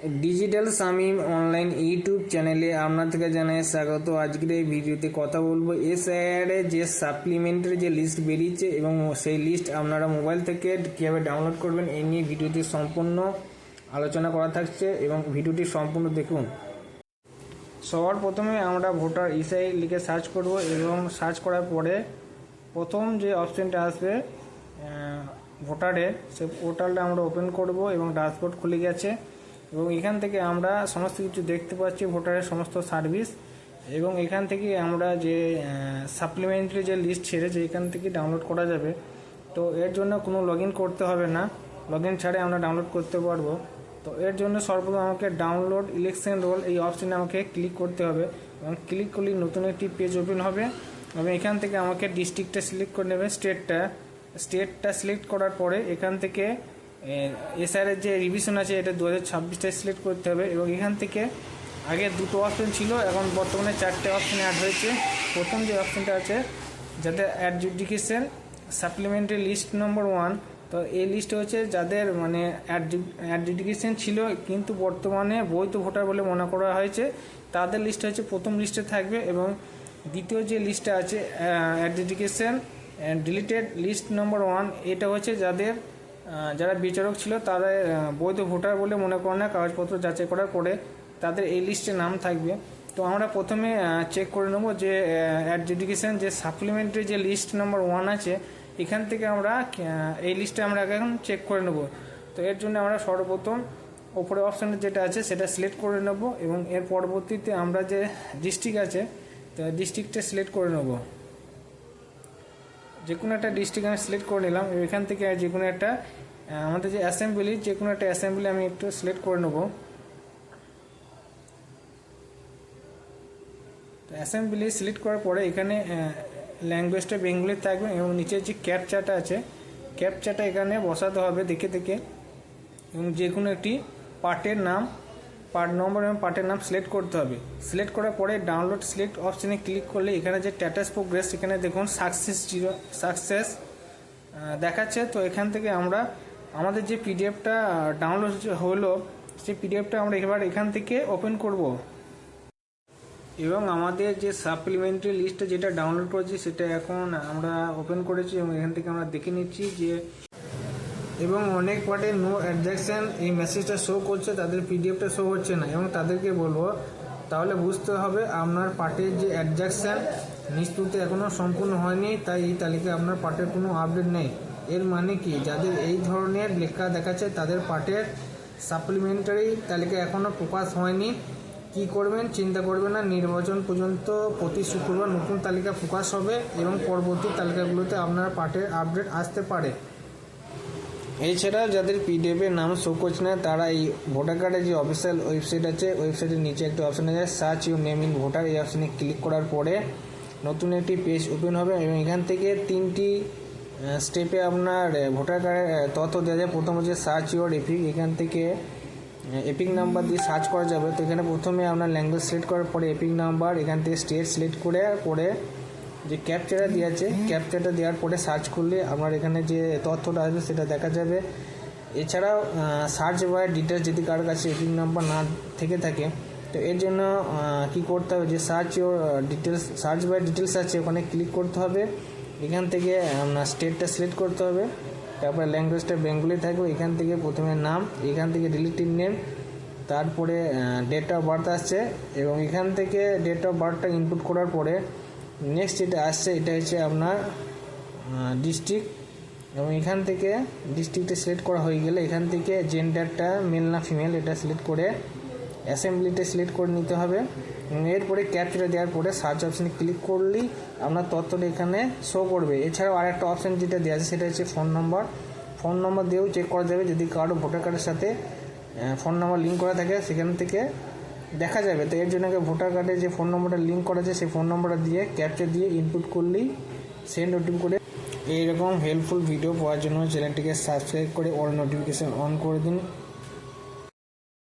Digital Shamim online YouTube চ্যানেলে আপনাদেরকে জানাই স্বাগত। আজকের এই ভিডিওতে কথা বলবো এসআইআরে যে সাপ্লিমেন্টারি যে লিস্ট বেরিয়েছে এবং সেই লিস্ট আপনারা মোবাইল থেকে কীভাবে ডাউনলোড করবেন এই নিয়ে ভিডিওটি সম্পূর্ণ আলোচনা করা থাকছে এবং ভিডিওটি সম্পূর্ণ দেখুন। সবার প্রথমে আমরা ভোটার এসআই লিখে সার্চ করব এবং সার্চ করার পরে প্রথম যে অপশানটা আসবে ভোটারের সে পোর্টালটা আমরা ওপেন করব এবং ড্যাশবোর্ড খুলে গেছে এবং এখান থেকে আমরা সমস্ত কিছু দেখতে পাচ্ছি ভোটারের সমস্ত সার্ভিস এবং এখান থেকে আমরা যে সাপ্লিমেন্টারি যে লিস্ট ছেড়েছে এখান থেকে ডাউনলোড করা যাবে। তো এর জন্য কোনো লগ ইন করতে হবে না, লগ ইন ছাড়াই আমরা ডাউনলোড করতে পারবো। তো এর জন্য সর্বপ্রথম আমাকে ডাউনলোড ইলেকশন রোল এই অপশানে আমাকে ক্লিক করতে হবে এবং ক্লিক করলে নতুন একটি পেজ ওপেন হবে এবং এখান থেকে আমাকে ডিস্ট্রিক্টটা সিলেক্ট করে নেবে, স্টেটটা সিলেক্ট করার পরে এখান থেকে এসআইআরের যে রিভিশন আছে এটা 2026টায় সিলেক্ট করতে হবে এবং এখান থেকে আগে দুটো অপশন ছিল, এখন বর্তমানে 4টে অপশন অ্যাড হয়েছে। প্রথম যে অপশনটা আছে যাদের অ্যাডজুডিকেশন সাপ্লিমেন্টারি লিস্ট নম্বর 1, তো এই লিস্ট হচ্ছে যাদের মানে অ্যাডজুডিকেশন ছিল কিন্তু বর্তমানে বৈধ ভোটার বলে মনে করা হয়েছে তাদের লিস্ট হচ্ছে প্রথম লিস্টে থাকবে এবং দ্বিতীয় যে লিস্টটা আছে অ্যাডজুডিকেশন ডিলিটেড লিস্ট নম্বর 1, এটা হচ্ছে যারা বিচারক ছিল তারা বৈধ ভোটার বলে মনে করে না, কাগজপত্র যাচাই করার পরে তাদের এই লিস্টে নাম থাকবে। তো আমরা প্রথমে চেক করে নেব যে অ্যাডজুডিকেশন যে সাপ্লিমেন্টারি যে লিস্ট নম্বর 1 আছে এখান থেকে আমরা এই লিস্টে আমরা এখন চেক করে নেব। তো এর জন্য আমরা সর্বপ্রথম ওপরে অপশানে যেটা আছে সেটা সিলেক্ট করে নেব এবং এর পরবর্তীতে আমরা যে ডিস্ট্রিক্ট আছে তো ডিস্ট্রিক্টটা সিলেক্ট করে নেব। যে কোনো একটা ডিস্ট্রিক্ট আমি সিলেক্ট করে নিলাম। এখান থেকে যে কোনো একটা আমাদের যে অ্যাসেম্বলি যে কোনো একটা অ্যাসেম্বলি আমি একটু সিলেক্ট করে নেব। তো অ্যাসেম্বলি সিলেক্ট করার পরে এখানে ল্যাঙ্গুয়েজটা বেঙ্গলি থাকবে এবং নিচে যে ক্যাপচাটা আছে ক্যাপচাটা এখানে বসাতে হবে দেখে এবং যে কোনো একটি পার্টের নাম, পার্ট নম্বর এবং পার্টের নাম সিলেক্ট করতে হবে। সিলেক্ট করার পরে ডাউনলোড সিলেক্ট অপশানে ক্লিক করলে এখানে যে স্ট্যাটাস প্রোগ্রেস এখানে দেখুন সাকসেস দেখাচ্ছে। তো এখান থেকে আমরা আমাদের যে পিডিএফটা ডাউনলোড হলো সেই পিডিএফটা আমরা এখান থেকে ওপেন করব এবং আমাদের যে সাপ্লিমেন্টারি লিস্টে যেটা ডাউনলোড করেছি সেটা এখন আমরা ওপেন করেছি এবং এখান থেকে আমরা দেখে নিচ্ছি যে এবং অনেক পার্টে নো অ্যাডজাকশন এই মেসেজটা শো করছে, তাদের পিডিএফটা শো হচ্ছে না এবং তাদেরকে বলবো তাহলে বুঝতে হবে আপনার পার্টের যে অ্যাডজাকশন নিষ্পত্তি এখনও সম্পূর্ণ হয়নি, তাই এই তালিকায় আপনার পার্টের কোনো আপডেট নেই। এর মানে কি যাদের এই ধরনের লেখা দেখাচ্ছে তাদের পার্টের সাপ্লিমেন্টারি তালিকা এখনও প্রকাশ হয়নি। কি করবেন চিন্তা করবেন না, নির্বাচন পর্যন্ত প্রতি শুক্রবার নতুন তালিকা প্রকাশ হবে এবং পরবর্তী তালিকাগুলোতে আপনার পার্টের আপডেট আসতে পারে। এছাড়াও যাদের পিডিএফের নাম শো করছে না তারা এই ভোটার কার্ডের যে অফিসিয়াল ওয়েবসাইট আছে ওয়েবসাইটের নিচে একটা অপশান আছে search your name in voter, এই অপশানে ক্লিক করার পরে নতুন একটি পেজ ওপেন হবে এবং এখান থেকে 3টি স্টেপে আপনার ভোটার কার্ডের তথ্য দেওয়া যায়। প্রথম হচ্ছে সার্চ ইউর এপিক, এখান থেকে এপিক নাম্বার দিয়ে সার্চ করা যাবে। তো এখানে প্রথমে আপনার ল্যাঙ্গুয়েজ সিলেক্ট করার পরে এপিক নাম্বার, এখান থেকে স্টেট সিলেক্ট করে পরে যে ক্যাপচাটা দেওয়া আছে ক্যাপচাটা দেওয়ার পরে সার্চ করলে আপনার এখানে যে তথ্যটা আসবে সেটা দেখা যাবে। এছাড়াও সার্চ বাই ডিটেলস যদি কারোর কাছে এপিক নাম্বার না থেকে থাকে তো এর জন্য কি করতে হবে যে সার্চ বাই ডিটেলস আছে ওখানে ক্লিক করতে হবে। এখান থেকে আপনার স্টেটটা সিলেক্ট করতে হবে, তারপরে ল্যাঙ্গুয়েজটা বেঙ্গলি থাকবে, এখান থেকে প্রথমে নাম, এখান থেকে রিলেটিভ নেম, তারপরে ডেট অফ বার্থ আসছে এবং এখান থেকে ডেট অফ বার্থটা ইনপুট করার পরে নেক্সট যেটা আসছে এটা হচ্ছে আপনার ডিস্ট্রিক্ট এবং এখান থেকে ডিস্ট্রিক্টটা সিলেক্ট করা হয়ে গেলে এখান থেকে জেন্ডারটা মেল না ফিমেল এটা সিলেক্ট করে অ্যাসেম্বলিটা সিলেক্ট করে নিতে হবে এবং এরপরে ক্যাপচাটা দেওয়ার পরে সার্চ অপশানে ক্লিক করলেই আপনার তথ্যটা এখানে শো করবে। এছাড়াও আরেকটা অপশান যেটা দেওয়া আছে সেটা হচ্ছে ফোন নম্বর দিয়েও চেক করা যাবে, যদি কারো ভোটার কার্ডের সাথে ফোন নম্বর লিঙ্ক করা থাকে সেখান থেকে দেখা যাবে। তো এর জন্য ভোটার কার্ডে যে ফোন নম্বরটা লিঙ্ক করা আছে সেই ফোন নম্বরটা দিয়ে ক্যাপচার দিয়ে ইনপুট করলেই সেন্ড ওটিপি করে এইরকম হেল্পফুল ভিডিও পাওয়ার জন্য চ্যানেলটিকে সাবস্ক্রাইব করে অল নোটিফিকেশান অন করে দিন।